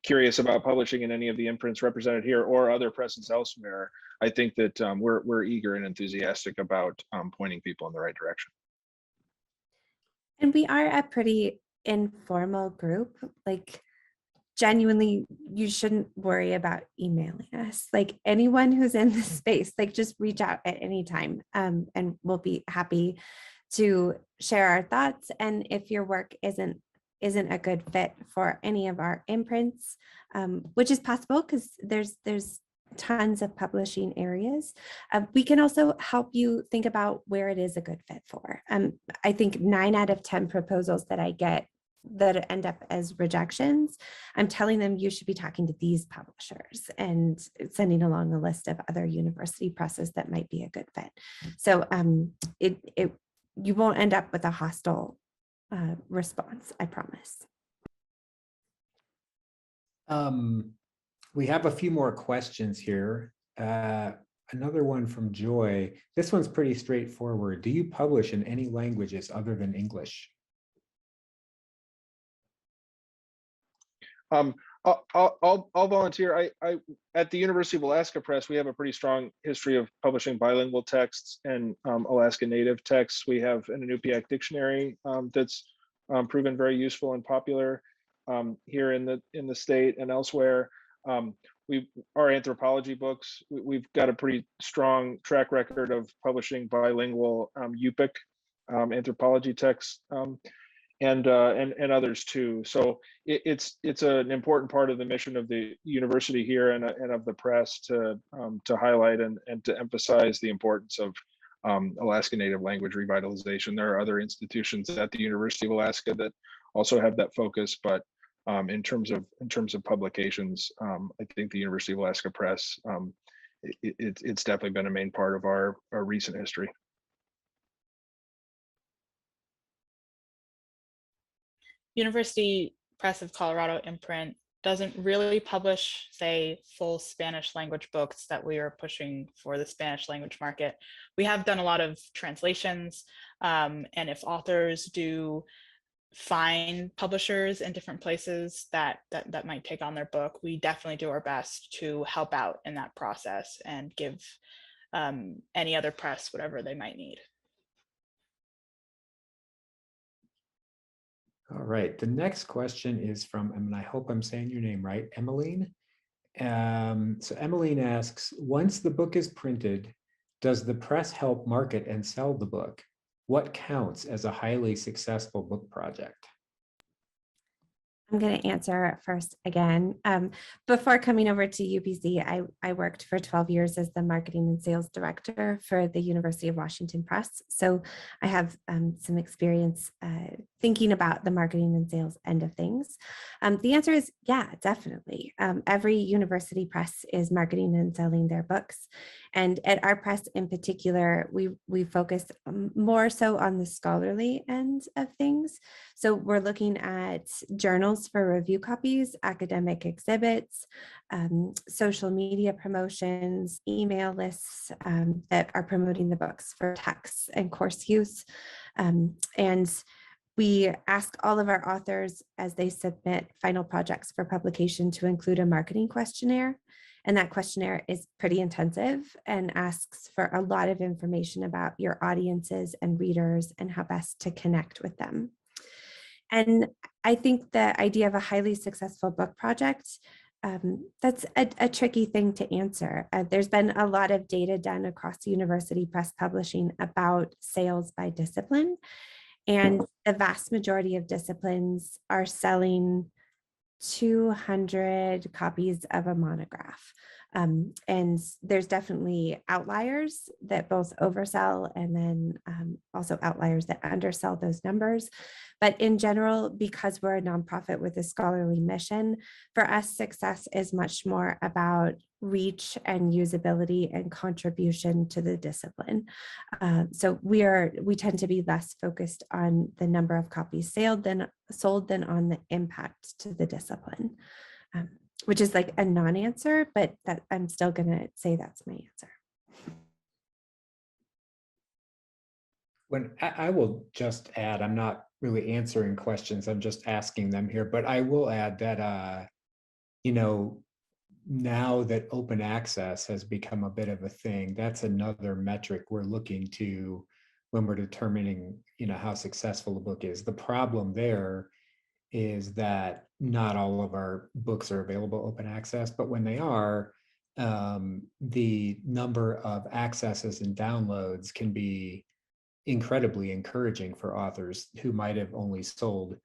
curious about publishing in any of the imprints represented here or other presses elsewhere, I think that we're eager and enthusiastic about pointing people in the right direction. And we are a pretty informal group. Like, genuinely, you shouldn't worry about emailing us. Like, anyone who's in this space, like, just reach out at any time, and we'll be happy to share our thoughts. And if your work isn't a good fit for any of our imprints, which is possible because there's tons of publishing areas, we can also help you think about where it is a good fit for. I think 9 out of 10 proposals that I get that end up as rejections, I'm telling them you should be talking to these publishers and sending along a list of other university presses that might be a good fit. So you won't end up with a hostile response, I promise. We have a few more questions here. Another one from Joy. This one's pretty straightforward. Do you publish in any languages other than English? I'll volunteer. I at the University of Alaska Press, we have a pretty strong history of publishing bilingual texts and Alaska Native texts. We have an Uppbeat dictionary that's proven very useful and popular here in the state and elsewhere. Our anthropology books, we've got a pretty strong track record of publishing bilingual Yupik anthropology texts, and others too. So it's an important part of the mission of the university here and of the press to highlight and to emphasize the importance of Alaska Native language revitalization. There are other institutions at the University of Alaska that also have that focus, but in terms of publications, I think the University of Alaska Press, it's definitely been a main part of our recent history. University Press of Colorado imprint doesn't really publish, say, full Spanish language books that we are pushing for the Spanish language market. We have done a lot of translations, and if authors do find publishers in different places that might take on their book, we definitely do our best to help out in that process and give any other press whatever they might need. All right, the next question is from, and I hope I'm saying your name right, Emmeline. So Emmeline asks, once the book is printed, does the press help market and sell the book? What counts as a highly successful book project? I'm going to answer first again. Before coming over to UPC, I worked for 12 years as the marketing and sales director for the University of Washington Press. So I have some experience thinking about the marketing and sales end of things. The answer is yeah, definitely. Every university press is marketing and selling their books. And at our press in particular, we focus more so on the scholarly end of things. So we're looking at journals for review copies, academic exhibits, social media promotions, email lists that are promoting the books for texts and course use. And we ask all of our authors as they submit final projects for publication to include a marketing questionnaire. And that questionnaire is pretty intensive and asks for a lot of information about your audiences and readers and how best to connect with them. And I think the idea of a highly successful book project, that's a tricky thing to answer. There's been a lot of data done across university press publishing about sales by discipline. And the vast majority of disciplines are selling 200 copies of a monograph. And there's definitely outliers that both oversell and then also outliers that undersell those numbers. But in general, because we're a nonprofit with a scholarly mission, for us, success is much more about reach and usability and contribution to the discipline. So we tend to be less focused on the number of copies sold than on the impact to the discipline, which is like a non-answer, but that I'm still gonna say that's my answer. When I will just add, I'm not really answering questions, I'm just asking them here, but I will add that, now that open access has become a bit of a thing, that's another metric we're looking to when we're determining, how successful a book is. The problem there is that not all of our books are available open access, but when they are, the number of accesses and downloads can be incredibly encouraging for authors who might have only sold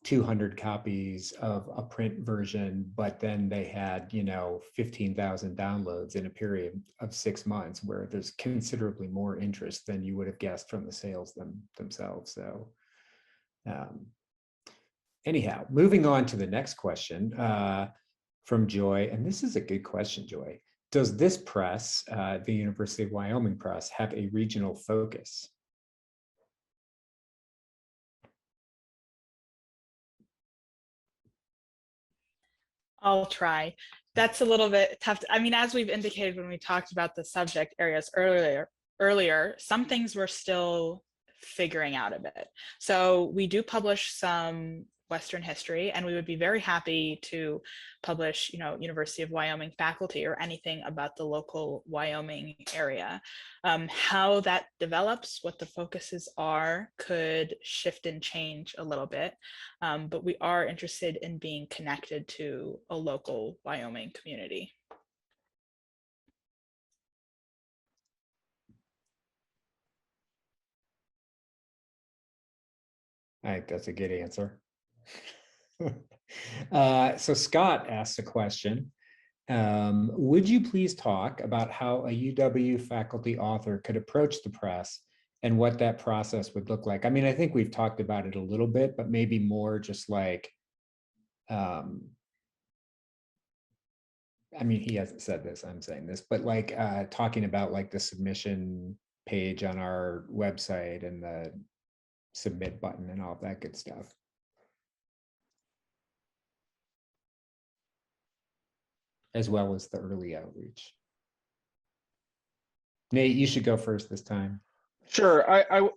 200 copies of a print version, but then they had 15,000 downloads in a period of 6 months, where there's considerably more interest than you would have guessed from the sales themselves. So anyhow, moving on to the next question from Joy, and this is a good question, Joy. Does this press, the University of Wyoming Press, have a regional focus? I'll try. That's a little bit tough. As we've indicated when we talked about the subject areas earlier, some things we're still figuring out a bit. So we do publish some Western history, and we would be very happy to publish, University of Wyoming faculty or anything about the local Wyoming area. How that develops, what the focuses are, could shift and change a little bit, but we are interested in being connected to a local Wyoming community. I think that's a good answer. So Scott asked a question. Would you please talk about how a UW faculty author could approach the press and what that process would look like? I mean, I think we've talked about it a little bit, but maybe more just like, I mean, he hasn't said this, I'm saying this, but like talking about like the submission page on our website and the submit button and all of that good stuff. As well as the early outreach. Nate, you should go first this time. Sure. I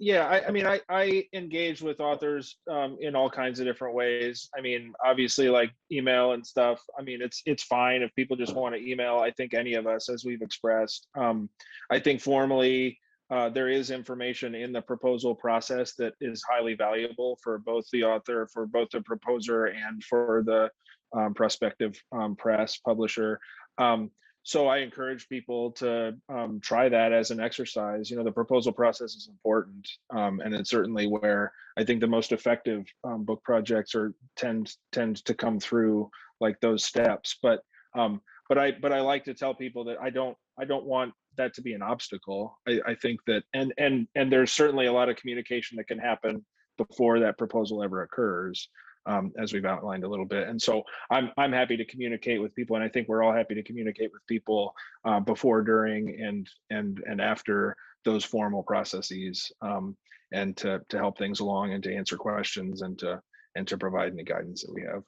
mean, I engage with authors in all kinds of different ways. I mean, obviously, like email and stuff. I mean, it's fine if people just want to email. I think any of us, as we've expressed. I think formally, there is information in the proposal process that is highly valuable for both the author, for both the proposer, and for the prospective press publisher. So I encourage people to try that as an exercise. You know, the proposal process is important, and it's certainly where I think the most effective book projects tend to come through, like those steps. But I like to tell people that I don't want that to be an obstacle. I think that and there's certainly a lot of communication that can happen before that proposal ever occurs. As we've outlined a little bit. And so I'm happy to communicate with people, and I think we're all happy to communicate with people before, during, and after those formal processes, and to help things along and to answer questions and to provide any guidance that we have.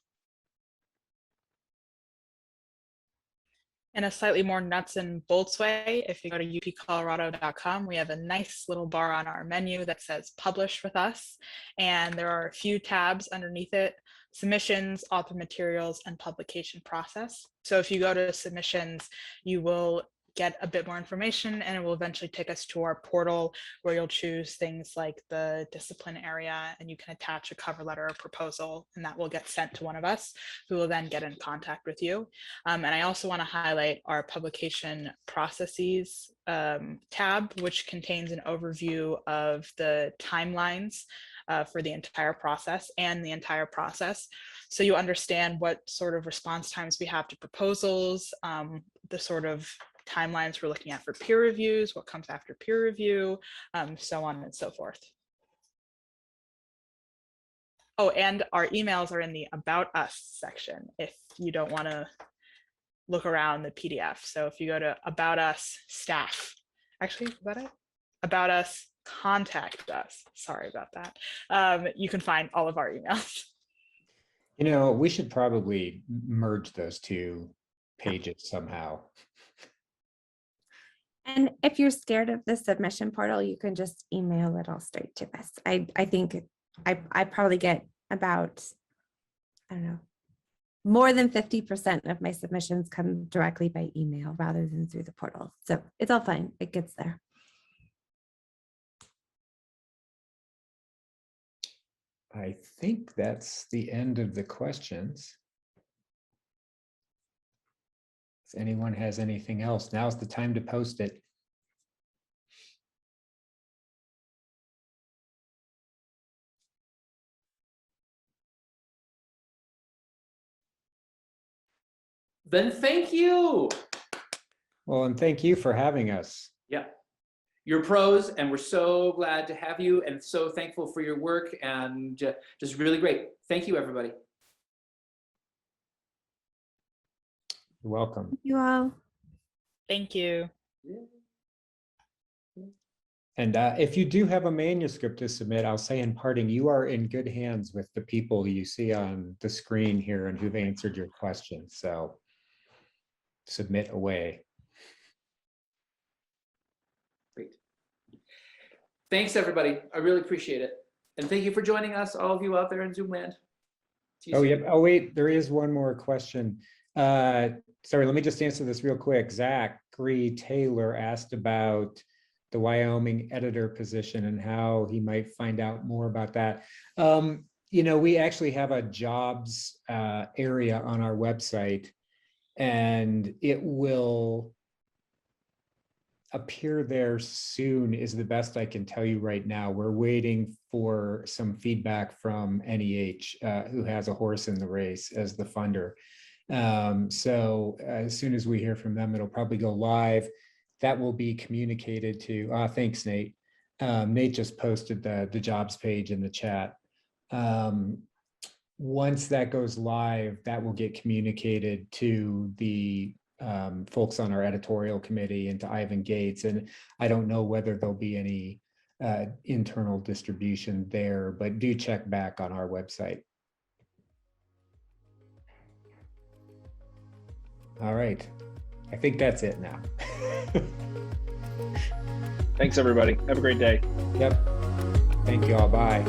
In a slightly more nuts and bolts way, if you go to upcolorado.com, we have a nice little bar on our menu that says publish with us. And there are a few tabs underneath it: submissions, author materials, and publication process. So if you go to submissions, you will get a bit more information, and it will eventually take us to our portal where you'll choose things like the discipline area, and you can attach a cover letter or proposal, and that will get sent to one of us, who will then get in contact with you. And I also want to highlight our publication processes tab, which contains an overview of the timelines for the entire process and the entire process. So you understand what sort of response times we have to proposals, the sort of timelines we're looking at for peer reviews, what comes after peer review, so on and so forth. Oh, and our emails are in the About Us section if you don't want to look around the PDF. So if you go to About Us Staff, actually, is that it? About Us Contact Us. Sorry about that. You can find all of our emails. You know, we should probably merge those two pages somehow. And if you're scared of the submission portal, you can just email it all straight to us. I think I probably get about, I don't know, more than 50% of my submissions come directly by email rather than through the portal. So it's all fine. It gets there. I think that's the end of the questions. If anyone has anything else, now's the time to post it. Then thank you. Well, and thank you for having us. Yeah, you're pros, and we're so glad to have you, and so thankful for your work, and just really great. Thank you, everybody. You're welcome. Thank you all. Thank you. And if you do have a manuscript to submit, I'll say in parting, you are in good hands with the people you see on the screen here and who've answered your questions. So submit away. Great. Thanks, everybody. I really appreciate it. And thank you for joining us, all of you out there in Zoom land. Oh, yep. Oh, wait, there is one more question. Sorry, let me just answer this real quick. Zachary Taylor asked about the Wyoming editor position and how he might find out more about that. You know, we actually have a jobs area on our website, and it will, appear there soon is the best I can tell you right now. We're waiting for some feedback from NEH, who has a horse in the race as the funder. So as soon as we hear from them, it'll probably go live. That will be communicated to, thanks, Nate. Nate just posted the jobs page in the chat. Once that goes live, that will get communicated to the folks on our editorial committee and to Ivan Gates. And I don't know whether there'll be any internal distribution there, but do check back on our website. All right, I think that's it now. Thanks, everybody. Have a great day. Yep. Thank you all. Bye.